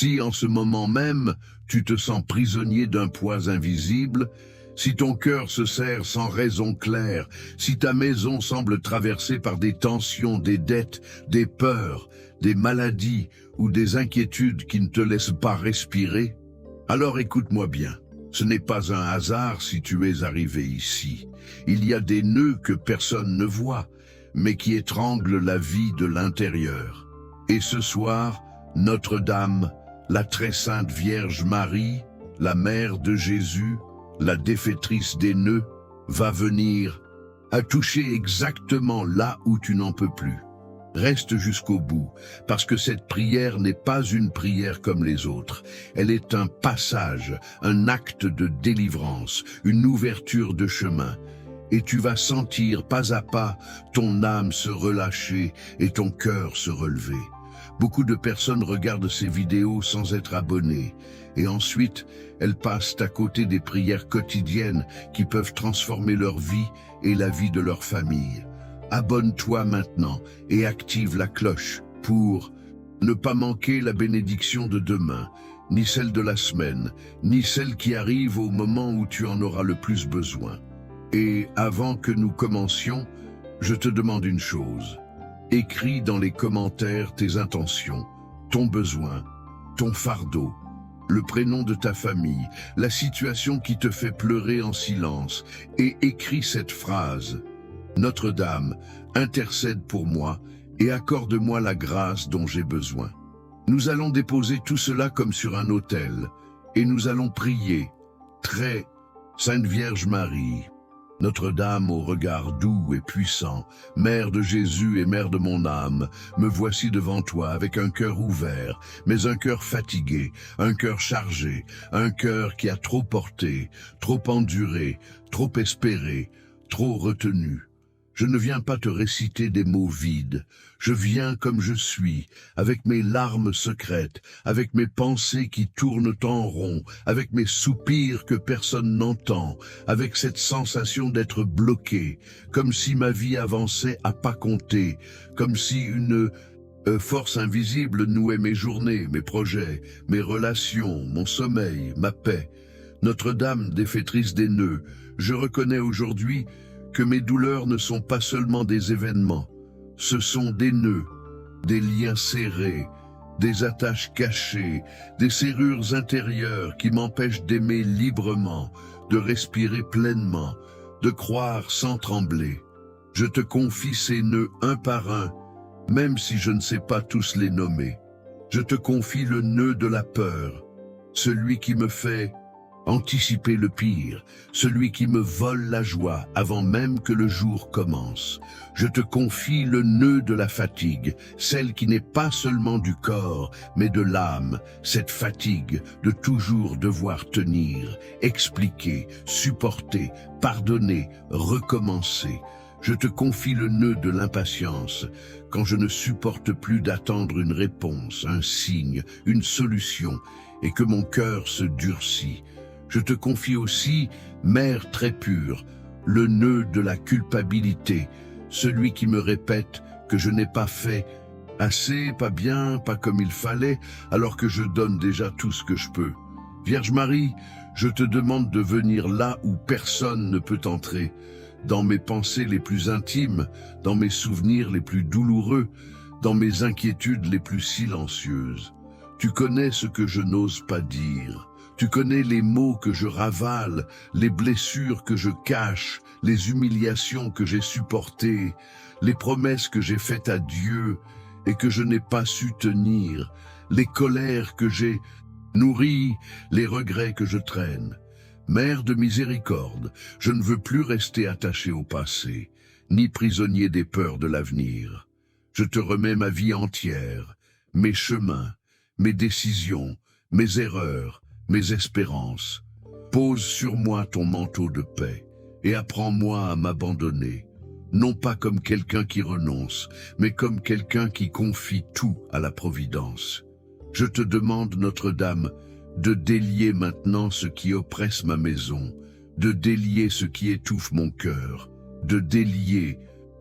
Si en ce moment même, tu te sens prisonnier d'un poids invisible, si ton cœur se serre sans raison claire, si ta maison semble traversée par des tensions, des dettes, des peurs, des maladies ou des inquiétudes qui ne te laissent pas respirer, alors écoute-moi bien. Ce n'est pas un hasard si tu es arrivé ici. Il y a des nœuds que personne ne voit, mais qui étranglent la vie de l'intérieur. Et ce soir, Notre-Dame, la très sainte Vierge Marie, la mère de Jésus, la défaitrice des nœuds, va venir à toucher exactement là où tu n'en peux plus. Reste jusqu'au bout, parce que cette prière n'est pas une prière comme les autres. Elle est un passage, un acte de délivrance, une ouverture de chemin. Et tu vas sentir pas à pas ton âme se relâcher et ton cœur se relever. Beaucoup de personnes regardent ces vidéos sans être abonnées. Et ensuite, elles passent à côté des prières quotidiennes qui peuvent transformer leur vie et la vie de leur famille. Abonne-toi maintenant et active la cloche pour ne pas manquer la bénédiction de demain, ni celle de la semaine, ni celle qui arrive au moment où tu en auras le plus besoin. Et avant que nous commencions, je te demande une chose. Écris dans les commentaires tes intentions, ton besoin, ton fardeau, le prénom de ta famille, la situation qui te fait pleurer en silence, et écris cette phrase. Notre-Dame, intercède pour moi et accorde-moi la grâce dont j'ai besoin. Nous allons déposer tout cela comme sur un autel, et nous allons prier. Très Sainte Vierge Marie, Notre-Dame au regard doux et puissant, Mère de Jésus et Mère de mon âme, me voici devant toi avec un cœur ouvert, mais un cœur fatigué, un cœur chargé, un cœur qui a trop porté, trop enduré, trop espéré, trop retenu. Je ne viens pas te réciter des mots vides, je viens comme je suis, avec mes larmes secrètes, avec mes pensées qui tournent en rond, avec mes soupirs que personne n'entend, avec cette sensation d'être bloqué, comme si ma vie avançait à pas compter, comme si une force invisible nouait mes journées, mes projets, mes relations, mon sommeil, ma paix. Notre-Dame, défaitrice des nœuds, je reconnais aujourd'hui que mes douleurs ne sont pas seulement des événements, ce sont des nœuds, des liens serrés, des attaches cachées, des serrures intérieures qui m'empêchent d'aimer librement, de respirer pleinement, de croire sans trembler. Je te confie ces nœuds un par un, même si je ne sais pas tous les nommer. Je te confie le nœud de la peur, celui qui me fait anticiper le pire, celui qui me vole la joie avant même que le jour commence. Je te confie le nœud de la fatigue, celle qui n'est pas seulement du corps, mais de l'âme, cette fatigue de toujours devoir tenir, expliquer, supporter, pardonner, recommencer. Je te confie le nœud de l'impatience, quand je ne supporte plus d'attendre une réponse, un signe, une solution, et que mon cœur se durcit. Je te confie aussi, Mère très pure, le nœud de la culpabilité, celui qui me répète que je n'ai pas fait assez, pas bien, pas comme il fallait, alors que je donne déjà tout ce que je peux. Vierge Marie, je te demande de venir là où personne ne peut entrer, dans mes pensées les plus intimes, dans mes souvenirs les plus douloureux, dans mes inquiétudes les plus silencieuses. Tu connais ce que je n'ose pas dire. Tu connais les mots que je ravale, les blessures que je cache, les humiliations que j'ai supportées, les promesses que j'ai faites à Dieu et que je n'ai pas su tenir, les colères que j'ai nourries, les regrets que je traîne. Mère de miséricorde, je ne veux plus rester attaché au passé, ni prisonnier des peurs de l'avenir. Je te remets ma vie entière, mes chemins, mes décisions, mes erreurs, mes espérances. Pose sur moi ton manteau de paix et apprends-moi à m'abandonner, non pas comme quelqu'un qui renonce, mais comme quelqu'un qui confie tout à la Providence. Je te demande, Notre-Dame, de délier maintenant ce qui oppresse ma maison, de délier ce qui étouffe mon cœur, de délier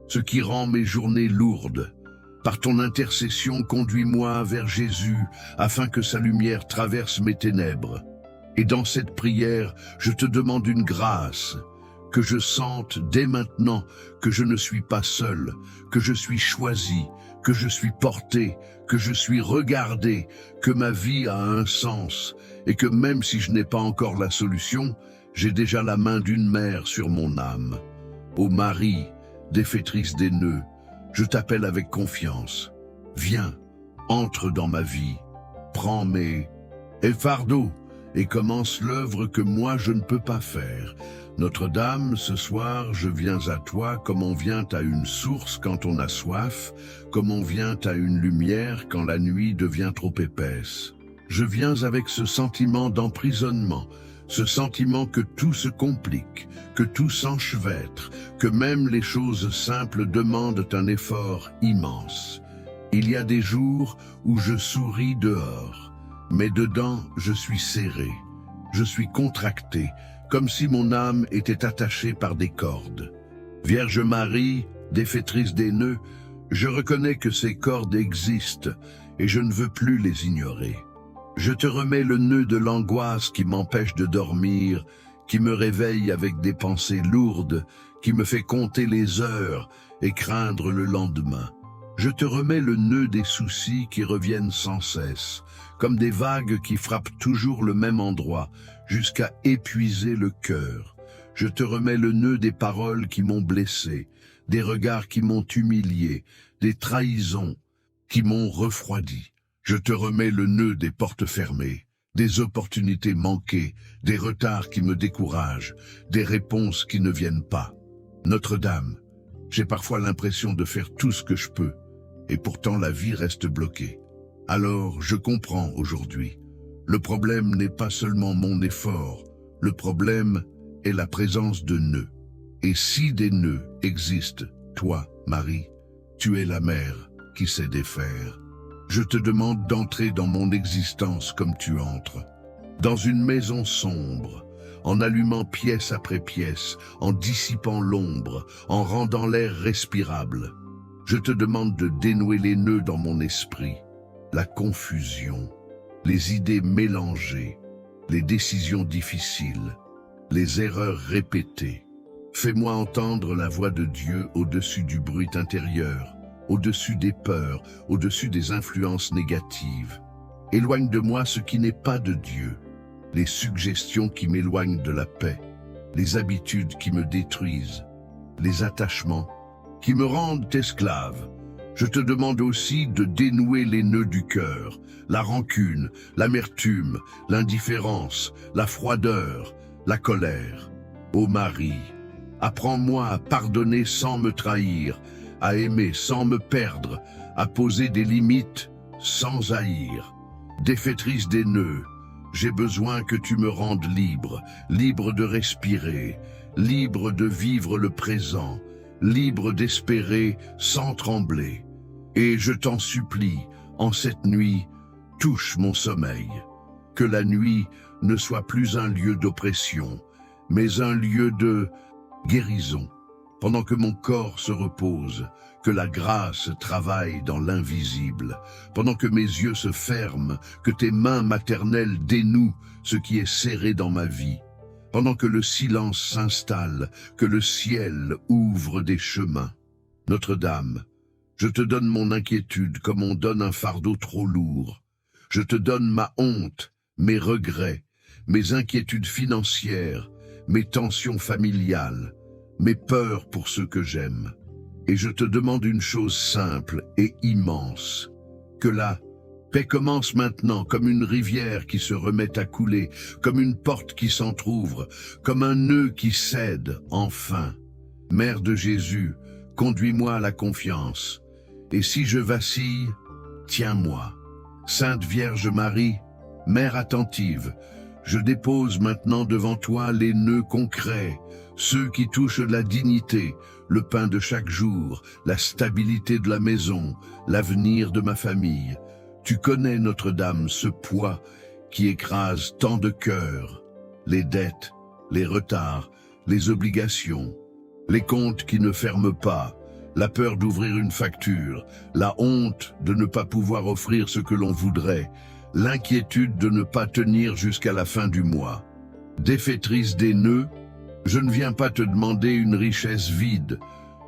ce qui rend mes journées lourdes. Par ton intercession, conduis-moi vers Jésus, afin que sa lumière traverse mes ténèbres. Et dans cette prière, je te demande une grâce, que je sente dès maintenant que je ne suis pas seul, que je suis choisi, que je suis porté, que je suis regardé, que ma vie a un sens, et que même si je n'ai pas encore la solution, j'ai déjà la main d'une mère sur mon âme. Ô Marie, défaitrice des nœuds, je t'appelle avec confiance. Viens, entre dans ma vie, prends mes fardeaux et commence l'œuvre que moi je ne peux pas faire. Notre-Dame, ce soir, je viens à toi comme on vient à une source quand on a soif, comme on vient à une lumière quand la nuit devient trop épaisse. Je viens avec ce sentiment d'emprisonnement, ce sentiment que tout se complique, que tout s'enchevêtre, que même les choses simples demandent un effort immense. Il y a des jours où je souris dehors, mais dedans je suis serré, je suis contracté, comme si mon âme était attachée par des cordes. Vierge Marie, défaitrice des nœuds, je reconnais que ces cordes existent et je ne veux plus les ignorer. Je te remets le nœud de l'angoisse qui m'empêche de dormir, qui me réveille avec des pensées lourdes, qui me fait compter les heures et craindre le lendemain. Je te remets le nœud des soucis qui reviennent sans cesse, comme des vagues qui frappent toujours le même endroit, jusqu'à épuiser le cœur. Je te remets le nœud des paroles qui m'ont blessé, des regards qui m'ont humilié, des trahisons qui m'ont refroidi. Je te remets le nœud des portes fermées, des opportunités manquées, des retards qui me découragent, des réponses qui ne viennent pas. Notre-Dame, j'ai parfois l'impression de faire tout ce que je peux, et pourtant la vie reste bloquée. Alors, je comprends aujourd'hui. Le problème n'est pas seulement mon effort, le problème est la présence de nœuds. Et si des nœuds existent, toi, Marie, tu es la mère qui sait défaire. Je te demande d'entrer dans mon existence comme tu entres, dans une maison sombre, en allumant pièce après pièce, en dissipant l'ombre, en rendant l'air respirable. Je te demande de dénouer les nœuds dans mon esprit, la confusion, les idées mélangées, les décisions difficiles, les erreurs répétées. Fais-moi entendre la voix de Dieu au-dessus du bruit intérieur, au-dessus des peurs, au-dessus des influences négatives. Éloigne de moi ce qui n'est pas de Dieu, les suggestions qui m'éloignent de la paix, les habitudes qui me détruisent, les attachements qui me rendent esclave. Je te demande aussi de dénouer les nœuds du cœur, la rancune, l'amertume, l'indifférence, la froideur, la colère. Ô Marie, apprends-moi à pardonner sans me trahir, à aimer sans me perdre, à poser des limites sans haïr. Défaitrice des nœuds, j'ai besoin que tu me rendes libre, libre de respirer, libre de vivre le présent, libre d'espérer sans trembler. Et je t'en supplie, en cette nuit, touche mon sommeil. Que la nuit ne soit plus un lieu d'oppression, mais un lieu de guérison. Pendant que mon corps se repose, que la grâce travaille dans l'invisible. Pendant que mes yeux se ferment, que tes mains maternelles dénouent ce qui est serré dans ma vie. Pendant que le silence s'installe, que le ciel ouvre des chemins. Notre-Dame, je te donne mon inquiétude comme on donne un fardeau trop lourd. Je te donne ma honte, mes regrets, mes inquiétudes financières, mes tensions familiales, mes peurs pour ceux que j'aime. Et je te demande une chose simple et immense, que la paix commence maintenant comme une rivière qui se remet à couler, comme une porte qui s'entr'ouvre, comme un nœud qui cède enfin. Mère de Jésus, conduis-moi à la confiance. Et si je vacille, tiens-moi. Sainte Vierge Marie, Mère attentive, je dépose maintenant devant toi les nœuds concrets, ceux qui touchent la dignité, le pain de chaque jour, la stabilité de la maison, l'avenir de ma famille. Tu connais, Notre-Dame, ce poids qui écrase tant de cœurs, les dettes, les retards, les obligations, les comptes qui ne ferment pas, la peur d'ouvrir une facture, la honte de ne pas pouvoir offrir ce que l'on voudrait, l'inquiétude de ne pas tenir jusqu'à la fin du mois. Défaitrice des nœuds, je ne viens pas te demander une richesse vide,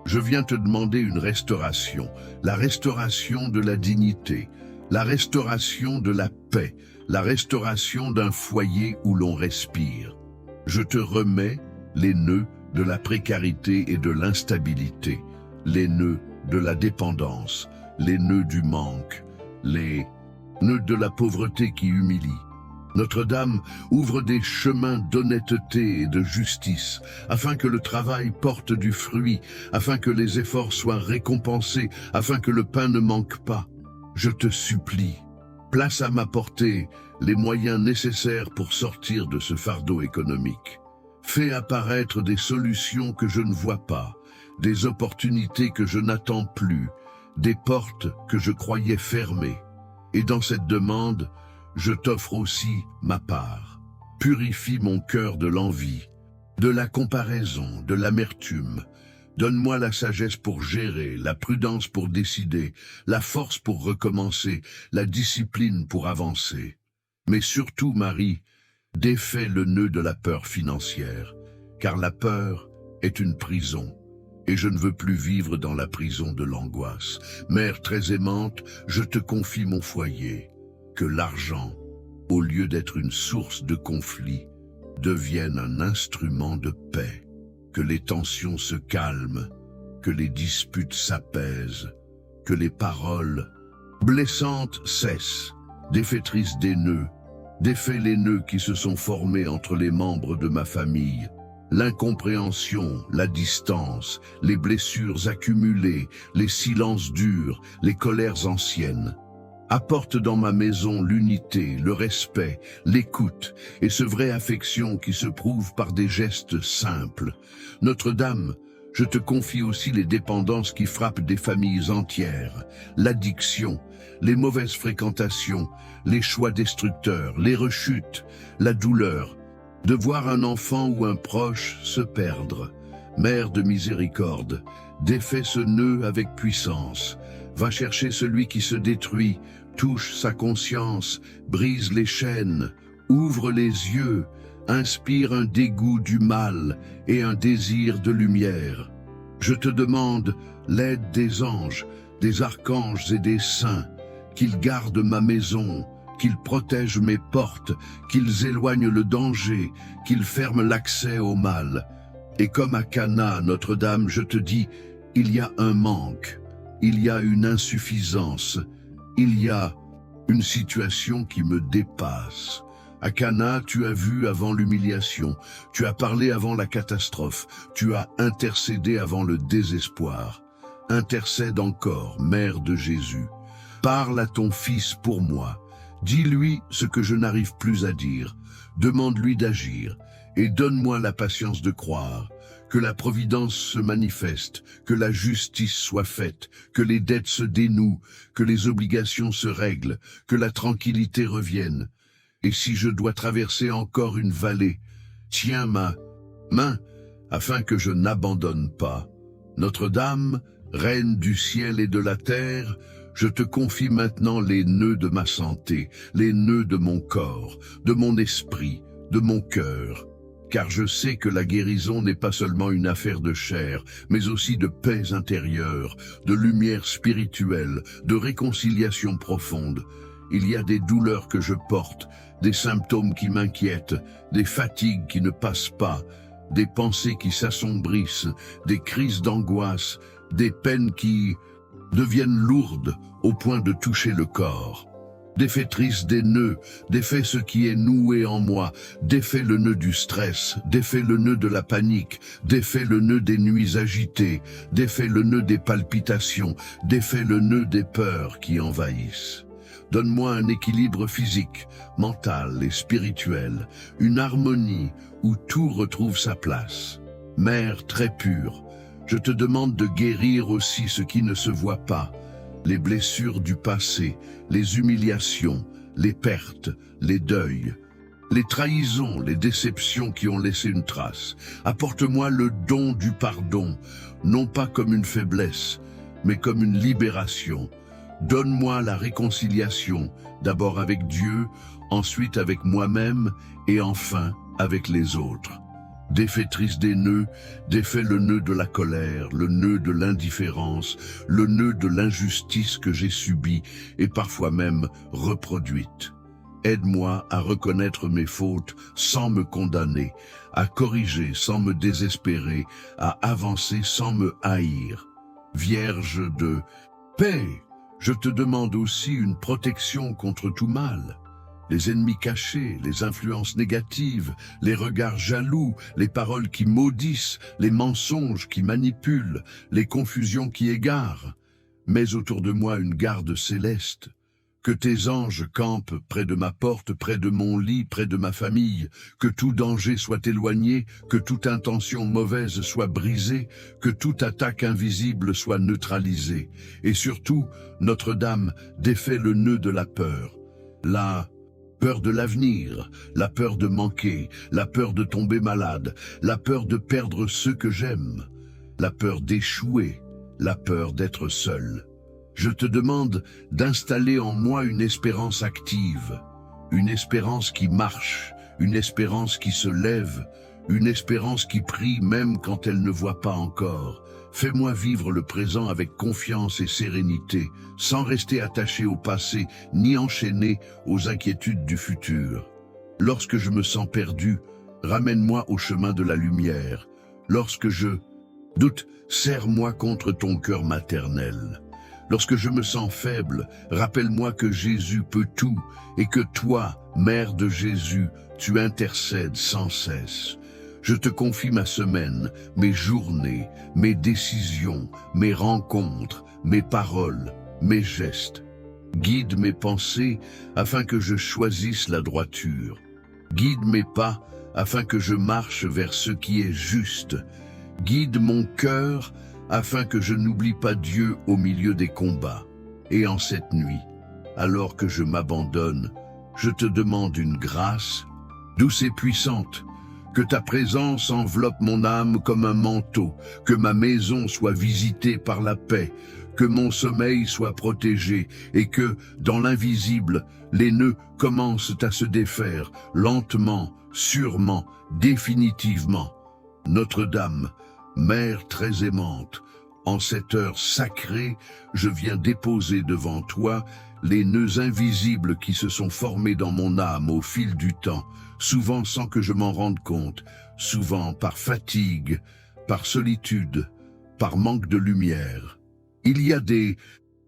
je viens te demander une restauration, la restauration de la dignité, la restauration de la paix, la restauration d'un foyer où l'on respire. Je te remets les nœuds de la précarité et de l'instabilité, les nœuds de la dépendance, les nœuds du manque, les nœuds de la pauvreté qui humilie. Notre-Dame ouvre des chemins d'honnêteté et de justice, afin que le travail porte du fruit, afin que les efforts soient récompensés, afin que le pain ne manque pas. Je te supplie, place à ma portée les moyens nécessaires pour sortir de ce fardeau économique. Fais apparaître des solutions que je ne vois pas, des opportunités que je n'attends plus, des portes que je croyais fermées. Et dans cette demande, je t'offre aussi ma part. Purifie mon cœur de l'envie, de la comparaison, de l'amertume. Donne-moi la sagesse pour gérer, la prudence pour décider, la force pour recommencer, la discipline pour avancer. Mais surtout, Marie, défais le nœud de la peur financière, car la peur est une prison. Et je ne veux plus vivre dans la prison de l'angoisse. Mère très aimante, je te confie mon foyer. Que l'argent, au lieu d'être une source de conflit, devienne un instrument de paix. Que les tensions se calment, que les disputes s'apaisent, que les paroles blessantes cessent. Défaitrice des nœuds, défais les nœuds qui se sont formés entre les membres de ma famille. L'incompréhension, la distance, les blessures accumulées, les silences durs, les colères anciennes. Apporte dans ma maison l'unité, le respect, l'écoute et ce vraie affection qui se prouve par des gestes simples. Notre-Dame, je te confie aussi les dépendances qui frappent des familles entières, l'addiction, les mauvaises fréquentations, les choix destructeurs, les rechutes, la douleur, de voir un enfant ou un proche se perdre. Mère de miséricorde, défais ce nœud avec puissance. Va chercher celui qui se détruit, touche sa conscience, brise les chaînes, ouvre les yeux, inspire un dégoût du mal et un désir de lumière. Je te demande l'aide des anges, des archanges et des saints, qu'ils gardent ma maison, qu'ils protègent mes portes, qu'ils éloignent le danger, qu'ils ferment l'accès au mal. Et comme à Cana, Notre-Dame, je te dis, il y a un manque, il y a une insuffisance, il y a une situation qui me dépasse. À Cana, tu as vu avant l'humiliation, tu as parlé avant la catastrophe, tu as intercédé avant le désespoir. Intercède encore, Mère de Jésus. Parle à ton Fils pour moi. Dis-lui ce que je n'arrive plus à dire. Demande-lui d'agir et donne-moi la patience de croire. Que la providence se manifeste, que la justice soit faite, que les dettes se dénouent, que les obligations se règlent, que la tranquillité revienne. Et si je dois traverser encore une vallée, tiens ma main, afin que je n'abandonne pas. Notre-Dame, Reine du ciel et de la terre, je te confie maintenant les nœuds de ma santé, les nœuds de mon corps, de mon esprit, de mon cœur. Car je sais que la guérison n'est pas seulement une affaire de chair, mais aussi de paix intérieure, de lumière spirituelle, de réconciliation profonde. Il y a des douleurs que je porte, des symptômes qui m'inquiètent, des fatigues qui ne passent pas, des pensées qui s'assombrissent, des crises d'angoisse, des peines qui deviennent lourdes au point de toucher le corps. Défaitrice des nœuds, défais ce qui est noué en moi, défais le nœud du stress, défais le nœud de la panique, défais le nœud des nuits agitées, défais le nœud des palpitations, défais le nœud des peurs qui envahissent. Donne-moi un équilibre physique, mental et spirituel, une harmonie où tout retrouve sa place. Mère très pure, je te demande de guérir aussi ce qui ne se voit pas, les blessures du passé, les humiliations, les pertes, les deuils. les trahisons, les déceptions qui ont laissé une trace. Apporte-moi le don du pardon, non pas comme une faiblesse, mais comme une libération. Donne-moi la réconciliation, d'abord avec Dieu, ensuite avec moi-même et enfin avec les autres. Défaitrice des nœuds, défais le nœud de la colère, le nœud de l'indifférence, le nœud de l'injustice que j'ai subie et parfois même reproduite. Aide-moi à reconnaître mes fautes sans me condamner, à corriger sans me désespérer, à avancer sans me haïr. Vierge de paix, je te demande aussi une protection contre tout mal. Les ennemis cachés, les influences négatives, les regards jaloux, les paroles qui maudissent, les mensonges qui manipulent, les confusions qui égarent. Mets autour de moi une garde céleste. Que tes anges campent près de ma porte, près de mon lit, près de ma famille, que tout danger soit éloigné, que toute intention mauvaise soit brisée, que toute attaque invisible soit neutralisée. Et surtout, Notre-Dame défait le nœud de la peur. La peur de l'avenir, la peur de manquer, la peur de tomber malade, la peur de perdre ceux que j'aime, la peur d'échouer, la peur d'être seul. Je te demande d'installer en moi une espérance active, une espérance qui marche, une espérance qui se lève, une espérance qui prie même quand elle ne voit pas encore. Fais-moi vivre le présent avec confiance et sérénité, sans rester attaché au passé, ni enchaîné aux inquiétudes du futur. Lorsque je me sens perdu, ramène-moi au chemin de la lumière. Lorsque je doute, serre-moi contre ton cœur maternel. Lorsque je me sens faible, rappelle-moi que Jésus peut tout et que toi, Mère de Jésus, tu intercèdes sans cesse. Je te confie ma semaine, mes journées, mes décisions, mes rencontres, mes paroles, mes gestes. Guide mes pensées afin que je choisisse la droiture. Guide mes pas afin que je marche vers ce qui est juste. Guide mon cœur afin que je n'oublie pas Dieu au milieu des combats. Et en cette nuit, alors que je m'abandonne, je te demande une grâce douce et puissante. Que ta présence enveloppe mon âme comme un manteau, que ma maison soit visitée par la paix, que mon sommeil soit protégé et que, dans l'invisible, les nœuds commencent à se défaire, lentement, sûrement, définitivement. Notre-Dame, Mère très aimante, en cette heure sacrée, je viens déposer devant toi les nœuds invisibles qui se sont formés dans mon âme au fil du temps, souvent sans que je m'en rende compte, souvent par fatigue, par solitude, par manque de lumière. Il y a des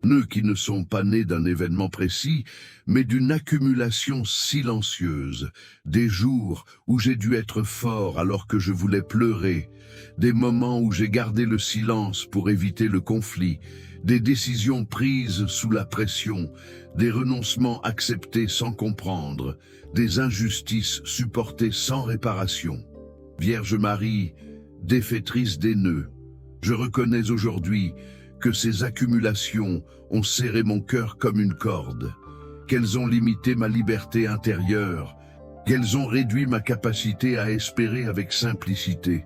nœuds qui ne sont pas nés d'un événement précis, mais d'une accumulation silencieuse, des jours où j'ai dû être fort alors que je voulais pleurer, des moments où j'ai gardé le silence pour éviter le conflit, des décisions prises sous la pression, des renoncements acceptés sans comprendre, des injustices supportées sans réparation. Vierge Marie, défaitrice des nœuds, je reconnais aujourd'hui que ces accumulations ont serré mon cœur comme une corde, qu'elles ont limité ma liberté intérieure, qu'elles ont réduit ma capacité à espérer avec simplicité.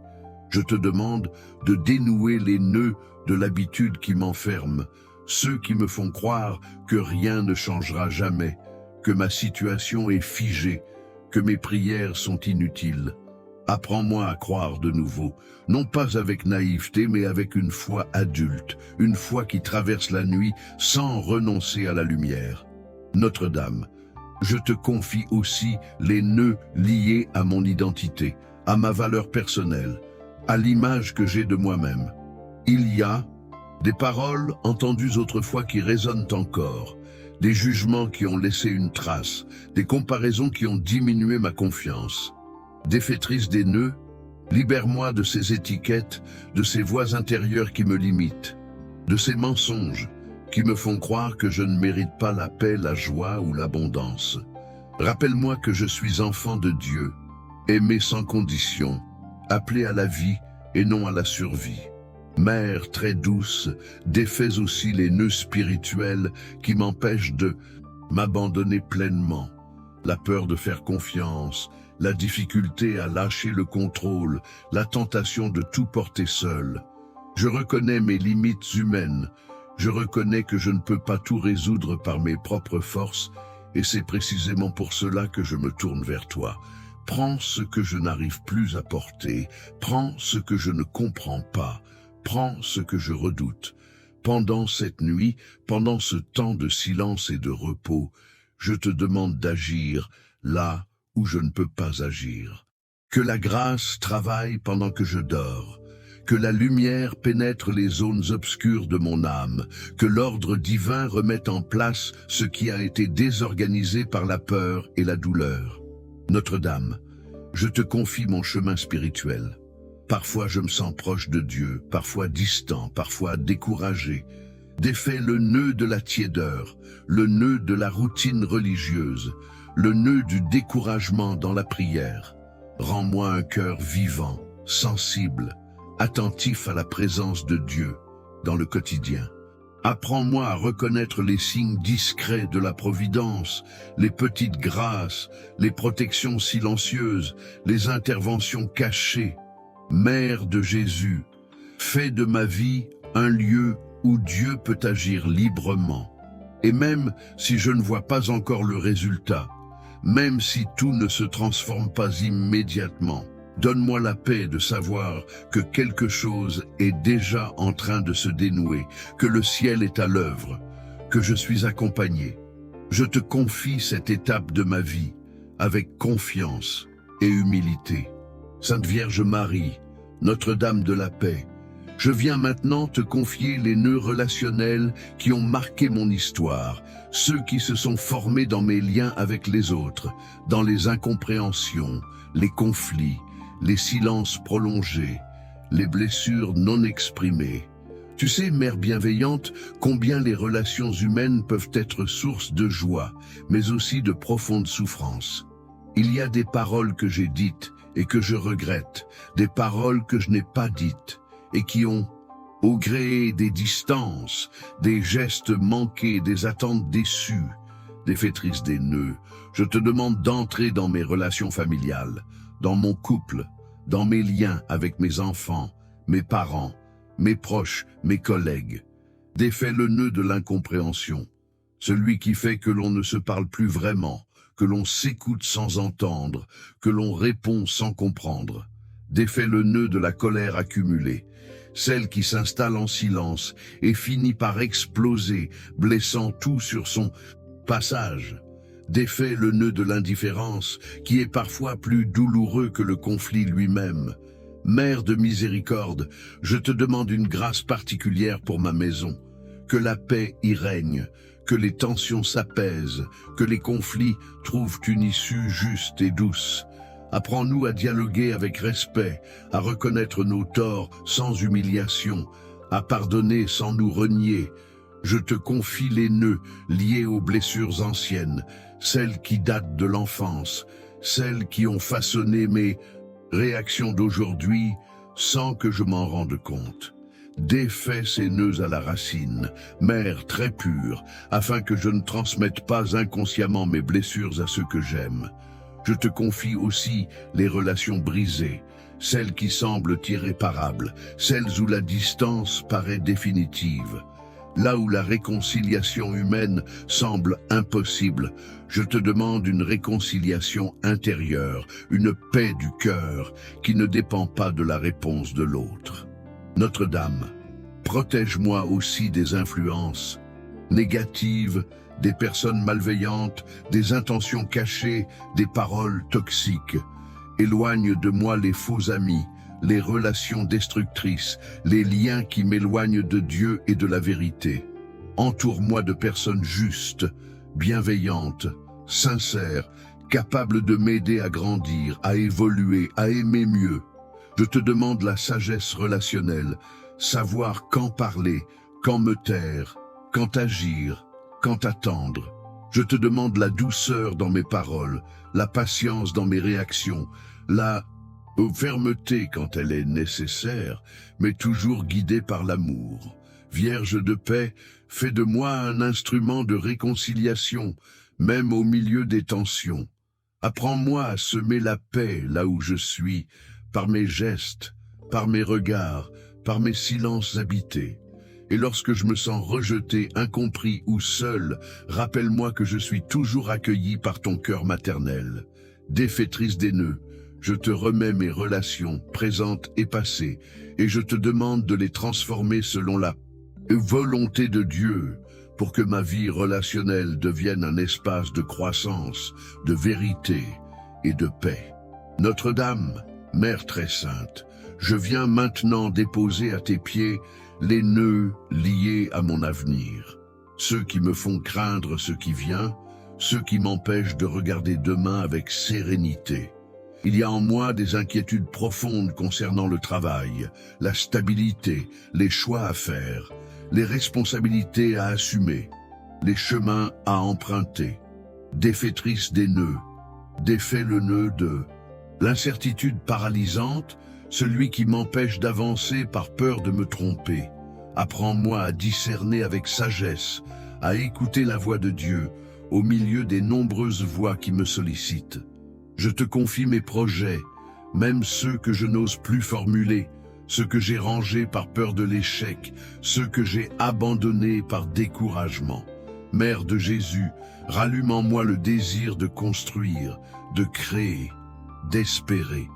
Je te demande de dénouer les nœuds de l'habitude qui m'enferment, ceux qui me font croire que rien ne changera jamais, que ma situation est figée, que mes prières sont inutiles. Apprends-moi à croire de nouveau, non pas avec naïveté, mais avec une foi adulte, une foi qui traverse la nuit sans renoncer à la lumière. Notre-Dame, je te confie aussi les nœuds liés à mon identité, à ma valeur personnelle, à l'image que j'ai de moi-même. Il y a des paroles entendues autrefois qui résonnent encore, des jugements qui ont laissé une trace, des comparaisons qui ont diminué ma confiance. Défaitrice des nœuds, libère-moi de ces étiquettes, de ces voix intérieures qui me limitent, de ces mensonges qui me font croire que je ne mérite pas la paix, la joie ou l'abondance. Rappelle-moi que je suis enfant de Dieu, aimé sans condition, appelé à la vie et non à la survie. Mère très douce, défais aussi les nœuds spirituels qui m'empêchent de m'abandonner pleinement. La peur de faire confiance, la difficulté à lâcher le contrôle, la tentation de tout porter seul. Je reconnais mes limites humaines. Je reconnais que je ne peux pas tout résoudre par mes propres forces, et c'est précisément pour cela que je me tourne vers toi. Prends ce que je n'arrive plus à porter, prends ce que je ne comprends pas, prends ce que je redoute. Pendant cette nuit, pendant ce temps de silence et de repos, je te demande d'agir là où je ne peux pas agir. Que la grâce travaille pendant que je dors, que la lumière pénètre les zones obscures de mon âme, que l'ordre divin remette en place ce qui a été désorganisé par la peur et la douleur. Notre-Dame, je te confie mon chemin spirituel. Parfois je me sens proche de Dieu, parfois distant, parfois découragé. Défais le nœud de la tiédeur, le nœud de la routine religieuse, le nœud du découragement dans la prière. Rends-moi un cœur vivant, sensible, attentif à la présence de Dieu dans le quotidien. Apprends-moi à reconnaître les signes discrets de la providence, les petites grâces, les protections silencieuses, les interventions cachées. Mère de Jésus, fais de ma vie un lieu où Dieu peut agir librement. Et même si je ne vois pas encore le résultat, même si tout ne se transforme pas immédiatement, donne-moi la paix de savoir que quelque chose est déjà en train de se dénouer, que le ciel est à l'œuvre, que je suis accompagné. Je te confie cette étape de ma vie avec confiance et humilité. Sainte Vierge Marie, Notre-Dame de la paix, je viens maintenant te confier les nœuds relationnels qui ont marqué mon histoire, ceux qui se sont formés dans mes liens avec les autres, dans les incompréhensions, les conflits, les silences prolongés, les blessures non exprimées. Tu sais, Mère bienveillante, combien les relations humaines peuvent être source de joie, mais aussi de profonde souffrance. Il y a des paroles que j'ai dites et que je regrette, des paroles que je n'ai pas dites et qui ont, au gré des distances, des gestes manqués, des attentes déçues, défaitrices des nœuds, je te demande d'entrer dans mes relations familiales, dans mon couple, dans mes liens avec mes enfants, mes parents, mes proches, mes collègues. Défais le nœud de l'incompréhension, celui qui fait que l'on ne se parle plus vraiment, que l'on s'écoute sans entendre, que l'on répond sans comprendre. Défais le nœud de la colère accumulée, celle qui s'installe en silence et finit par exploser, blessant tout sur son passage. Défais le nœud de l'indifférence, qui est parfois plus douloureux que le conflit lui-même. Mère de miséricorde, je te demande une grâce particulière pour ma maison. Que la paix y règne, que les tensions s'apaisent, que les conflits trouvent une issue juste et douce. Apprends-nous à dialoguer avec respect, à reconnaître nos torts sans humiliation, à pardonner sans nous renier. Je te confie les nœuds liés aux blessures anciennes, celles qui datent de l'enfance, celles qui ont façonné mes réactions d'aujourd'hui sans que je m'en rende compte. Défais ces nœuds à la racine, Mère très pure, afin que je ne transmette pas inconsciemment mes blessures à ceux que j'aime. Je te confie aussi les relations brisées, celles qui semblent irréparables, celles où la distance paraît définitive. Là où la réconciliation humaine semble impossible, je te demande une réconciliation intérieure, une paix du cœur qui ne dépend pas de la réponse de l'autre. Notre-Dame, protège-moi aussi des influences négatives, des personnes malveillantes, des intentions cachées, des paroles toxiques. Éloigne de moi les faux amis, les relations destructrices, les liens qui m'éloignent de Dieu et de la vérité. Entoure-moi de personnes justes, bienveillantes, sincères, capables de m'aider à grandir, à évoluer, à aimer mieux. Je te demande la sagesse relationnelle, savoir quand parler, quand me taire, quand agir, quand attendre. Je te demande la douceur dans mes paroles, la patience dans mes réactions, la fermeté quand elle est nécessaire, mais toujours guidée par l'amour. Vierge de paix, fais de moi un instrument de réconciliation, même au milieu des tensions. Apprends-moi à semer la paix là où je suis, par mes gestes, par mes regards, par mes silences habités. Et lorsque je me sens rejeté, incompris ou seul, rappelle-moi que je suis toujours accueilli par ton cœur maternel. Défaitrice des nœuds, je te remets mes relations, présentes et passées, et je te demande de les transformer selon la volonté de Dieu, pour que ma vie relationnelle devienne un espace de croissance, de vérité et de paix. Notre-Dame, Mère très sainte, je viens maintenant déposer à tes pieds les nœuds liés à mon avenir, ceux qui me font craindre ce qui vient, ceux qui m'empêchent de regarder demain avec sérénité. Il y a en moi des inquiétudes profondes concernant le travail, la stabilité, les choix à faire, les responsabilités à assumer, les chemins à emprunter. Défaitrice des nœuds, défais le nœud de l'incertitude paralysante, celui qui m'empêche d'avancer par peur de me tromper. Apprends-moi à discerner avec sagesse, à écouter la voix de Dieu au milieu des nombreuses voix qui me sollicitent. Je te confie mes projets, même ceux que je n'ose plus formuler, ceux que j'ai rangés par peur de l'échec, ceux que j'ai abandonnés par découragement. Mère de Jésus, rallume en moi le désir de construire, de créer, d'espérer.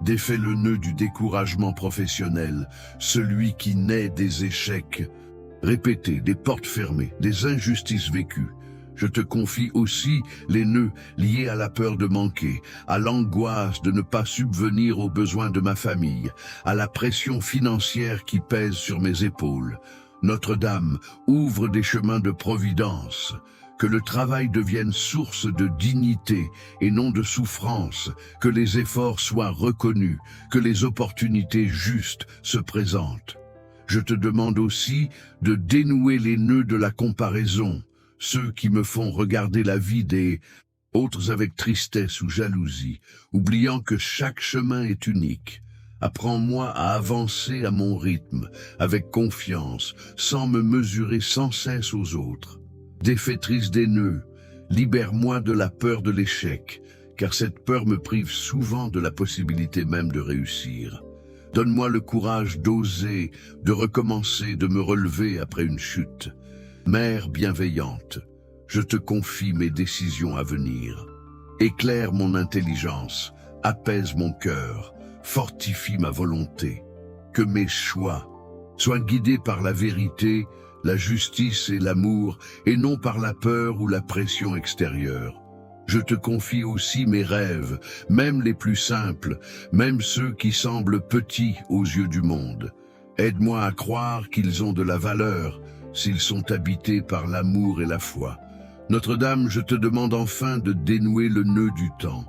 Défais le nœud du découragement professionnel, celui qui naît des échecs répétés, des portes fermées, des injustices vécues. Je te confie aussi les nœuds liés à la peur de manquer, à l'angoisse de ne pas subvenir aux besoins de ma famille, à la pression financière qui pèse sur mes épaules. Notre-Dame, ouvre des chemins de providence, que le travail devienne source de dignité et non de souffrance, que les efforts soient reconnus, que les opportunités justes se présentent. Je te demande aussi de dénouer les nœuds de la comparaison, ceux qui me font regarder la vie des autres avec tristesse ou jalousie, oubliant que chaque chemin est unique. Apprends-moi à avancer à mon rythme, avec confiance, sans me mesurer sans cesse aux autres. Défaitrice des nœuds, libère-moi de la peur de l'échec, car cette peur me prive souvent de la possibilité même de réussir. Donne-moi le courage d'oser, de recommencer, de me relever après une chute. Mère bienveillante, je te confie mes décisions à venir. Éclaire mon intelligence, apaise mon cœur, fortifie ma volonté. Que mes choix soient guidés par la vérité, la justice et l'amour, et non par la peur ou la pression extérieure. Je te confie aussi mes rêves, même les plus simples, même ceux qui semblent petits aux yeux du monde. Aide-moi à croire qu'ils ont de la valeur, s'ils sont habités par l'amour et la foi. Notre-Dame, je te demande enfin de dénouer le nœud du temps.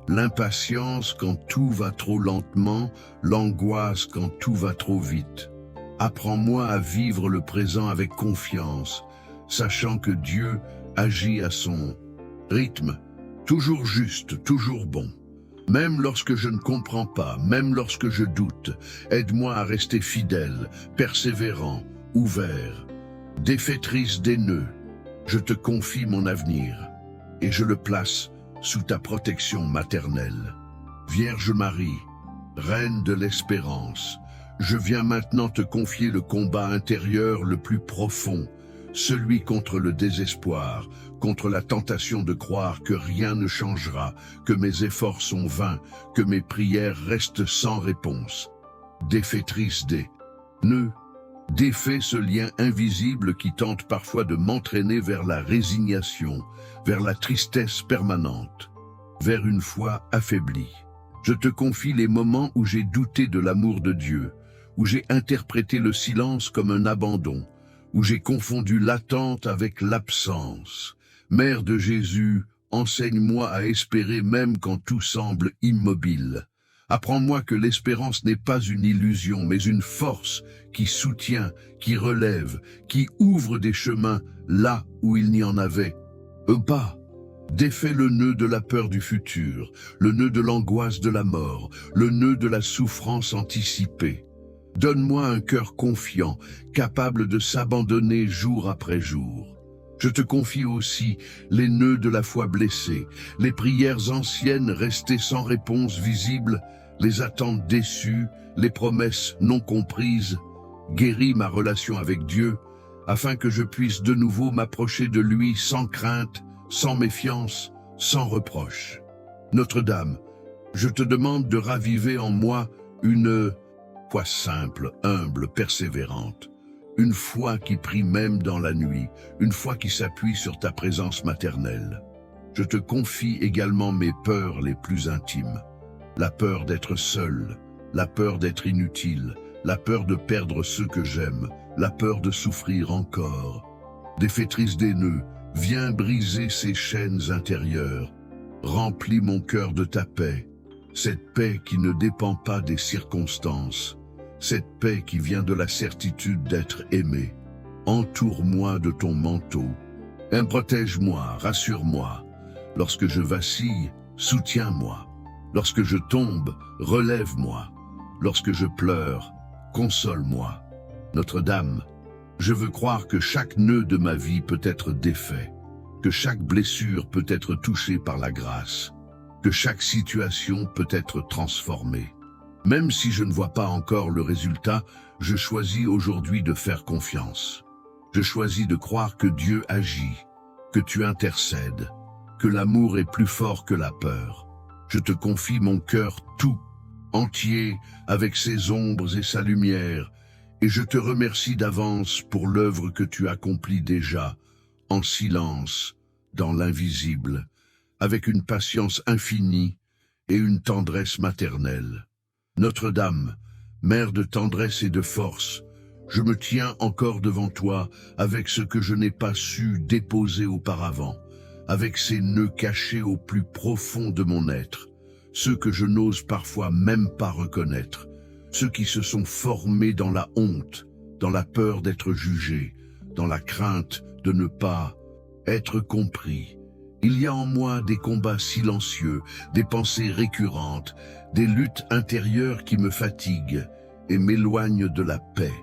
L'impatience quand tout va trop lentement, l'angoisse quand tout va trop vite. Apprends-moi à vivre le présent avec confiance, sachant que Dieu agit à son rythme, toujours juste, toujours bon. Même lorsque je ne comprends pas, même lorsque je doute, aide-moi à rester fidèle, persévérant, ouvert. Défaitrice des nœuds, je te confie mon avenir, et je le place sous ta protection maternelle. Vierge Marie, Reine de l'espérance, je viens maintenant te confier le combat intérieur le plus profond, celui contre le désespoir, contre la tentation de croire que rien ne changera, que mes efforts sont vains, que mes prières restent sans réponse. Défaitrice des nœuds, défais ce lien invisible qui tente parfois de m'entraîner vers la résignation, vers la tristesse permanente, vers une foi affaiblie. Je te confie les moments où j'ai douté de l'amour de Dieu, où j'ai interprété le silence comme un abandon, où j'ai confondu l'attente avec l'absence. Mère de Jésus, enseigne-moi à espérer même quand tout semble immobile. Apprends-moi que l'espérance n'est pas une illusion, mais une force qui soutient, qui relève, qui ouvre des chemins là où il n'y en avait pas. Défais le nœud de la peur du futur, le nœud de l'angoisse de la mort, le nœud de la souffrance anticipée. Donne-moi un cœur confiant, capable de s'abandonner jour après jour. Je te confie aussi les nœuds de la foi blessée, les prières anciennes restées sans réponse visible, les attentes déçues, les promesses non comprises. Guéris ma relation avec Dieu, afin que je puisse de nouveau m'approcher de lui sans crainte, sans méfiance, sans reproche. Notre-Dame, je te demande de raviver en moi une foi simple, humble, persévérante. Une foi qui prie même dans la nuit, une foi qui s'appuie sur ta présence maternelle. Je te confie également mes peurs les plus intimes. La peur d'être seul, la peur d'être inutile, la peur de perdre ceux que j'aime, la peur de souffrir encore. Défaitrice des nœuds, viens briser ces chaînes intérieures. Remplis mon cœur de ta paix, cette paix qui ne dépend pas des circonstances, cette paix qui vient de la certitude d'être aimé. Entoure-moi de ton manteau. Protège-moi, rassure-moi. Lorsque je vacille, soutiens-moi. Lorsque je tombe, relève-moi. Lorsque je pleure, console-moi. Notre-Dame, je veux croire que chaque nœud de ma vie peut être défait, que chaque blessure peut être touchée par la grâce, que chaque situation peut être transformée. Même si je ne vois pas encore le résultat, je choisis aujourd'hui de faire confiance. Je choisis de croire que Dieu agit, que tu intercèdes, que l'amour est plus fort que la peur. Je te confie mon cœur tout, entier, avec ses ombres et sa lumière, et je te remercie d'avance pour l'œuvre que tu accomplis déjà, en silence, dans l'invisible, avec une patience infinie et une tendresse maternelle. Notre-Dame, mère de tendresse et de force, je me tiens encore devant toi avec ce que je n'ai pas su déposer auparavant, avec ces nœuds cachés au plus profond de mon être, ceux que je n'ose parfois même pas reconnaître, ceux qui se sont formés dans la honte, dans la peur d'être jugé, dans la crainte de ne pas être compris. Il y a en moi des combats silencieux, des pensées récurrentes, des luttes intérieures qui me fatiguent et m'éloignent de la paix.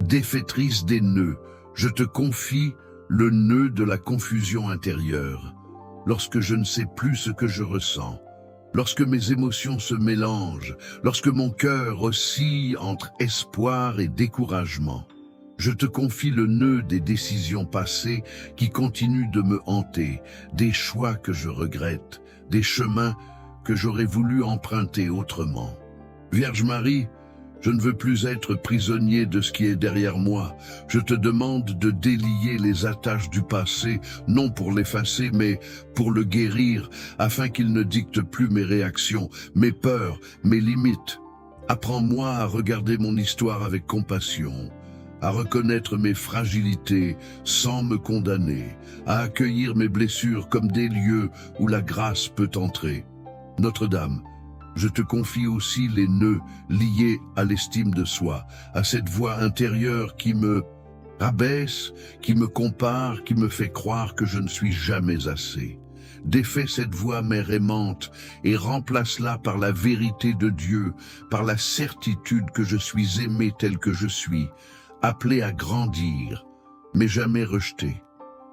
Défaitrice des nœuds, je te confie le nœud de la confusion intérieure. Lorsque je ne sais plus ce que je ressens, lorsque mes émotions se mélangent, lorsque mon cœur oscille entre espoir et découragement, je te confie le nœud des décisions passées qui continuent de me hanter, des choix que je regrette, des chemins que j'aurais voulu emprunter autrement. Vierge Marie, je ne veux plus être prisonnier de ce qui est derrière moi. Je te demande de délier les attaches du passé, non pour l'effacer, mais pour le guérir, afin qu'il ne dicte plus mes réactions, mes peurs, mes limites. Apprends-moi à regarder mon histoire avec compassion, à reconnaître mes fragilités sans me condamner, à accueillir mes blessures comme des lieux où la grâce peut entrer. Notre-Dame, je te confie aussi les nœuds liés à l'estime de soi, à cette voix intérieure qui me rabaisse, qui me compare, qui me fait croire que je ne suis jamais assez. Défais cette voix mère aimante et remplace-la par la vérité de Dieu, par la certitude que je suis aimé tel que je suis, appelé à grandir, mais jamais rejeté.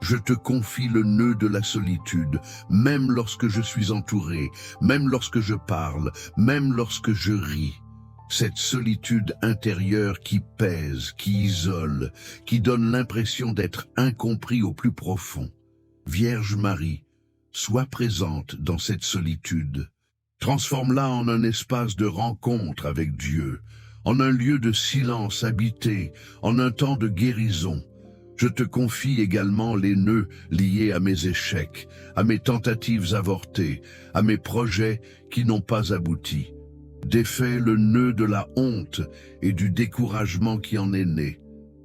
Je te confie le nœud de la solitude, même lorsque je suis entouré, même lorsque je parle, même lorsque je ris. Cette solitude intérieure qui pèse, qui isole, qui donne l'impression d'être incompris au plus profond. Vierge Marie, sois présente dans cette solitude. Transforme-la en un espace de rencontre avec Dieu, en un lieu de silence habité, en un temps de guérison. Je te confie également les nœuds liés à mes échecs, à mes tentatives avortées, à mes projets qui n'ont pas abouti. Défais le nœud de la honte et du découragement qui en est né.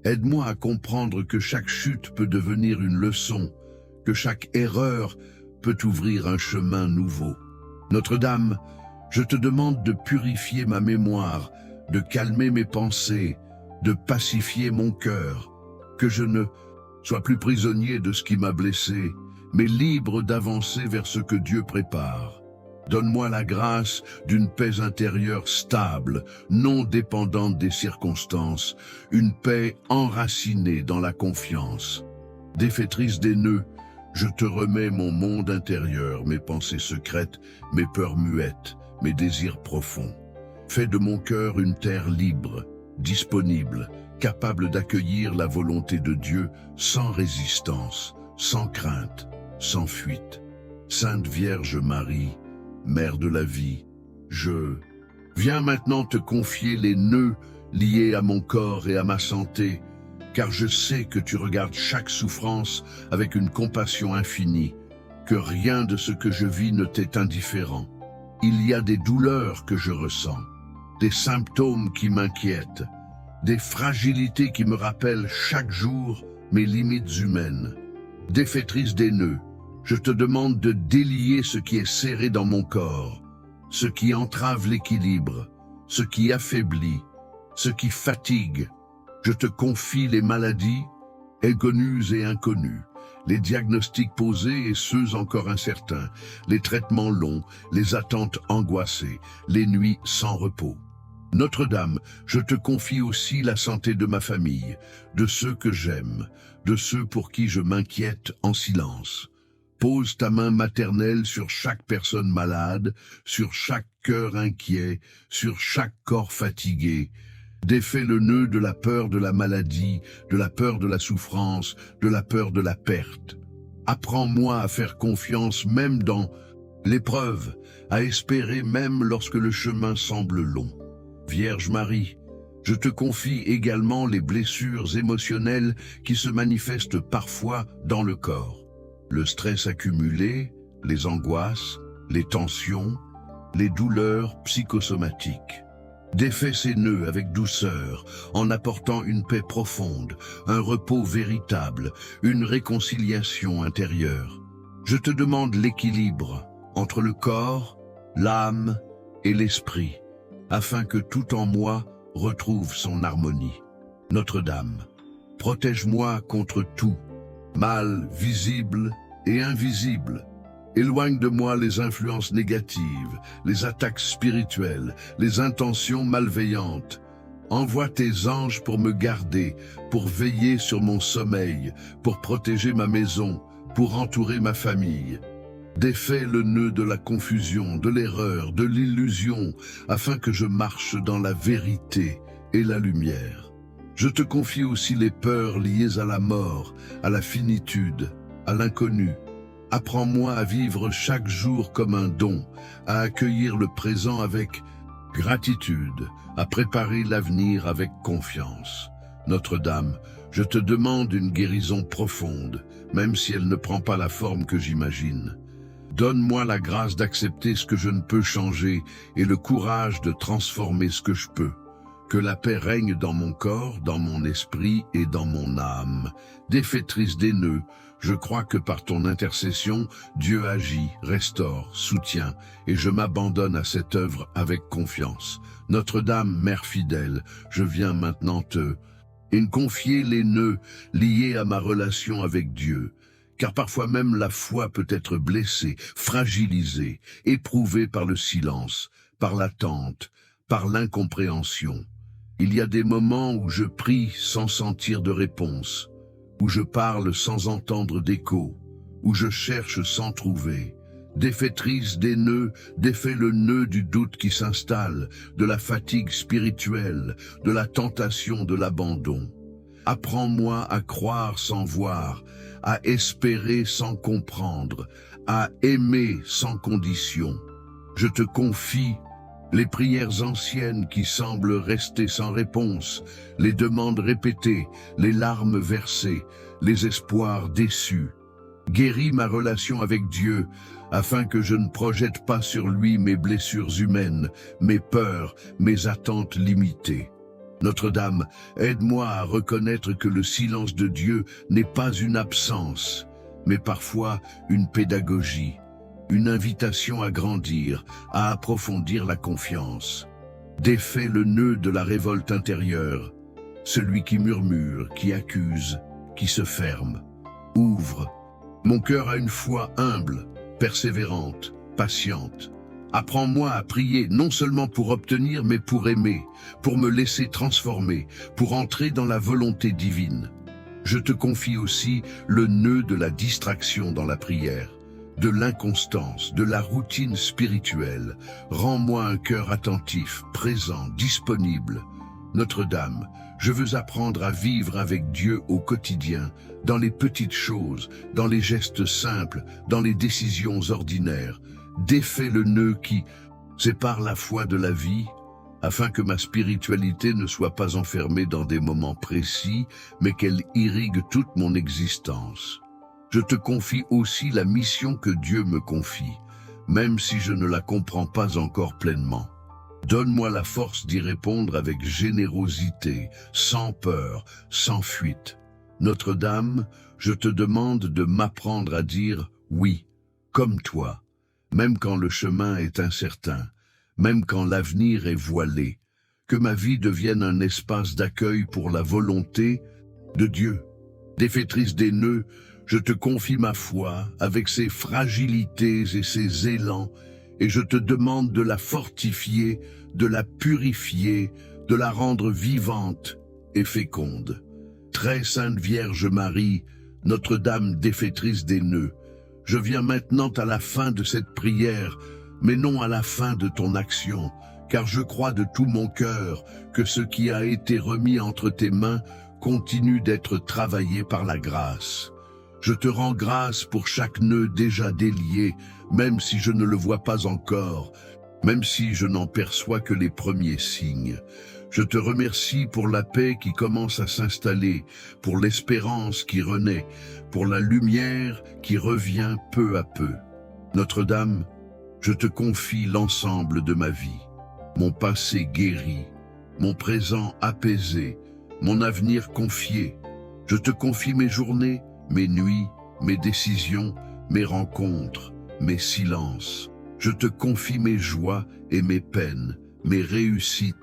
Aide-moi à comprendre que chaque chute peut devenir une leçon, que chaque erreur peut ouvrir un chemin nouveau. Notre-Dame, je te demande de purifier ma mémoire, de calmer mes pensées, de pacifier mon cœur, que je ne sois plus prisonnier de ce qui m'a blessé, mais libre d'avancer vers ce que Dieu prépare. Donne-moi la grâce d'une paix intérieure stable, non dépendante des circonstances, une paix enracinée dans la confiance. Défaitrice des nœuds, je te remets mon monde intérieur, mes pensées secrètes, mes peurs muettes, mes désirs profonds. Fais de mon cœur une terre libre, disponible, capable d'accueillir la volonté de Dieu sans résistance, sans crainte, sans fuite. Sainte Vierge Marie, Mère de la vie, je viens maintenant te confier les nœuds liés à mon corps et à ma santé, car je sais que tu regardes chaque souffrance avec une compassion infinie, que rien de ce que je vis ne t'est indifférent. Il y a des douleurs que je ressens, des symptômes qui m'inquiètent, des fragilités qui me rappellent chaque jour mes limites humaines. Défaitrice des nœuds, je te demande de délier ce qui est serré dans mon corps, ce qui entrave l'équilibre, ce qui affaiblit, ce qui fatigue. Je te confie les maladies, connues et inconnues, les diagnostics posés et ceux encore incertains, les traitements longs, les attentes angoissées, les nuits sans repos. Notre-Dame, je te confie aussi la santé de ma famille, de ceux que j'aime, de ceux pour qui je m'inquiète en silence. Pose ta main maternelle sur chaque personne malade, sur chaque cœur inquiet, sur chaque corps fatigué. Défais le nœud de la peur de la maladie, de la peur de la souffrance, de la peur de la perte. Apprends-moi à faire confiance même dans l'épreuve, à espérer même lorsque le chemin semble long. Vierge Marie, je te confie également les blessures émotionnelles qui se manifestent parfois dans le corps. Le stress accumulé, les angoisses, les tensions, les douleurs psychosomatiques. Défais ces nœuds avec douceur, en apportant une paix profonde, un repos véritable, une réconciliation intérieure. Je te demande l'équilibre entre le corps, l'âme et l'esprit, afin que tout en moi retrouve son harmonie. Notre-Dame, protège-moi contre tout, mal visible et invisible. Éloigne de moi les influences négatives, les attaques spirituelles, les intentions malveillantes. Envoie tes anges pour me garder, pour veiller sur mon sommeil, pour protéger ma maison, pour entourer ma famille. Défais le nœud de la confusion, de l'erreur, de l'illusion, afin que je marche dans la vérité et la lumière. Je te confie aussi les peurs liées à la mort, à la finitude, à l'inconnu. Apprends-moi à vivre chaque jour comme un don, à accueillir le présent avec gratitude, à préparer l'avenir avec confiance. Notre-Dame, je te demande une guérison profonde, même si elle ne prend pas la forme que j'imagine. Donne-moi la grâce d'accepter ce que je ne peux changer et le courage de transformer ce que je peux. Que la paix règne dans mon corps, dans mon esprit et dans mon âme. Défaitrice des nœuds, je crois que par ton intercession, Dieu agit, restaure, soutient, et je m'abandonne à cette œuvre avec confiance. Notre-Dame, Mère fidèle, je viens maintenant te confier les nœuds liés à ma relation avec Dieu, car parfois même la foi peut être blessée, fragilisée, éprouvée par le silence, par l'attente, par l'incompréhension. Il y a des moments où je prie sans sentir de réponse, où je parle sans entendre d'écho, où je cherche sans trouver. Défaitrice des nœuds, défais le nœud du doute qui s'installe, de la fatigue spirituelle, de la tentation de l'abandon. Apprends-moi à croire sans voir, à espérer sans comprendre, à aimer sans condition. Je te confie les prières anciennes qui semblent rester sans réponse, les demandes répétées, les larmes versées, les espoirs déçus. Guéris ma relation avec Dieu, afin que je ne projette pas sur lui mes blessures humaines, mes peurs, mes attentes limitées. Notre-Dame, aide-moi à reconnaître que le silence de Dieu n'est pas une absence, mais parfois une pédagogie. Une invitation à grandir, à approfondir la confiance. Défais le nœud de la révolte intérieure, celui qui murmure, qui accuse, qui se ferme. Ouvre. Mon cœur a une foi humble, persévérante, patiente. Apprends-moi à prier non seulement pour obtenir, mais pour aimer, pour me laisser transformer, pour entrer dans la volonté divine. je te confie aussi le nœud de la distraction dans la prière, de l'inconstance, de la routine spirituelle. Rends-moi un cœur attentif, présent, disponible. Notre-Dame, je veux apprendre à vivre avec Dieu au quotidien, dans les petites choses, dans les gestes simples, dans les décisions ordinaires. Défais le nœud qui sépare la foi de la vie, afin que ma spiritualité ne soit pas enfermée dans des moments précis, mais qu'elle irrigue toute mon existence. Je te confie aussi la mission que Dieu me confie, même si je ne la comprends pas encore pleinement. Donne-moi la force d'y répondre avec générosité, sans peur, sans fuite. Notre-Dame, je te demande de m'apprendre à dire oui, comme toi, même quand le chemin est incertain, même quand l'avenir est voilé, que ma vie devienne un espace d'accueil pour la volonté de Dieu. Défaitrice des nœuds, je te confie ma foi avec ses fragilités et ses élans, et je te demande de la fortifier, de la purifier, de la rendre vivante et féconde. Très Sainte Vierge Marie, Notre-Dame défaitrice des nœuds, je viens maintenant à la fin de cette prière, mais non à la fin de ton action, car je crois de tout mon cœur que ce qui a été remis entre tes mains continue d'être travaillé par la grâce. Je te rends grâce pour chaque nœud déjà délié, même si je ne le vois pas encore, même si je n'en perçois que les premiers signes. Je te remercie pour la paix qui commence à s'installer, pour l'espérance qui renaît, pour la lumière qui revient peu à peu. Notre-Dame, je te confie l'ensemble de ma vie, mon passé guéri, mon présent apaisé, mon avenir confié. Je te confie mes journées, mes nuits, mes décisions, mes rencontres, mes silences. Je te confie mes joies et mes peines, mes réussites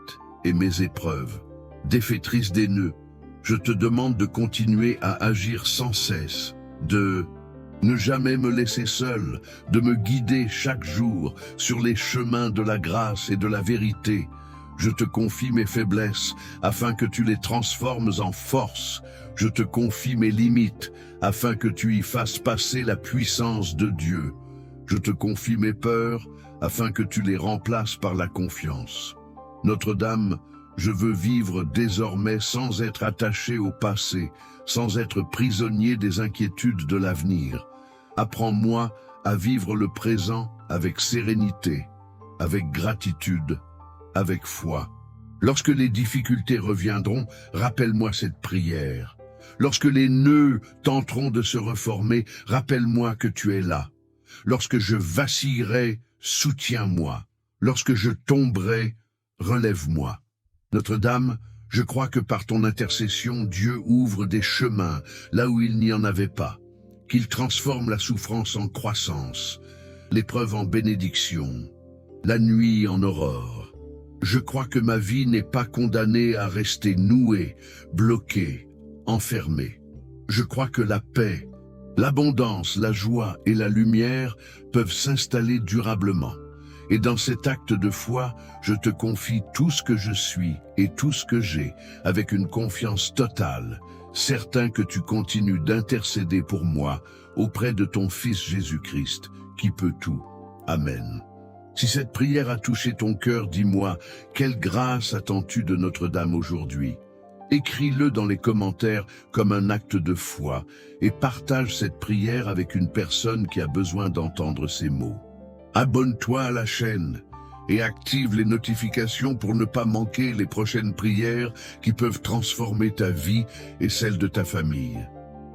et mes épreuves. Défaitrice des nœuds, je te demande de continuer à agir sans cesse, de ne jamais me laisser seul, de me guider chaque jour sur les chemins de la grâce et de la vérité. Je te confie mes faiblesses afin que tu les transformes en force. Je te confie mes limites afin que tu y fasses passer la puissance de Dieu. Je te confie mes peurs afin que tu les remplaces par la confiance. Notre-Dame, je veux vivre désormais sans être attaché au passé, sans être prisonnier des inquiétudes de l'avenir. Apprends-moi à vivre le présent avec sérénité, avec gratitude, avec foi. Lorsque les difficultés reviendront, rappelle-moi cette prière. Lorsque les nœuds tenteront de se reformer, rappelle-moi que tu es là. Lorsque je vacillerai, soutiens-moi. Lorsque je tomberai, relève-moi. Notre-Dame, je crois que par ton intercession, Dieu ouvre des chemins là où il n'y en avait pas, qu'il transforme la souffrance en croissance, l'épreuve en bénédiction, la nuit en aurore. Je crois que ma vie n'est pas condamnée à rester nouée, bloquée, enfermée. Je crois que la paix, l'abondance, la joie et la lumière peuvent s'installer durablement. Et dans cet acte de foi, je te confie tout ce que je suis et tout ce que j'ai, avec une confiance totale, certain que tu continues d'intercéder pour moi auprès de ton Fils Jésus-Christ, qui peut tout. Amen. Si cette prière a touché ton cœur, dis-moi, quelle grâce attends-tu de Notre-Dame aujourd'hui? Écris-le dans les commentaires comme un acte de foi et partage cette prière avec une personne qui a besoin d'entendre ces mots. Abonne-toi à la chaîne et active les notifications pour ne pas manquer les prochaines prières qui peuvent transformer ta vie et celle de ta famille.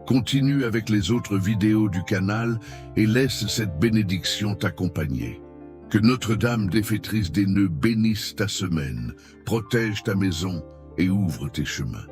Continue avec les autres vidéos du canal et laisse cette bénédiction t'accompagner. Que Notre-Dame défaitrice des nœuds bénisse ta semaine, protège ta maison et ouvre tes chemins.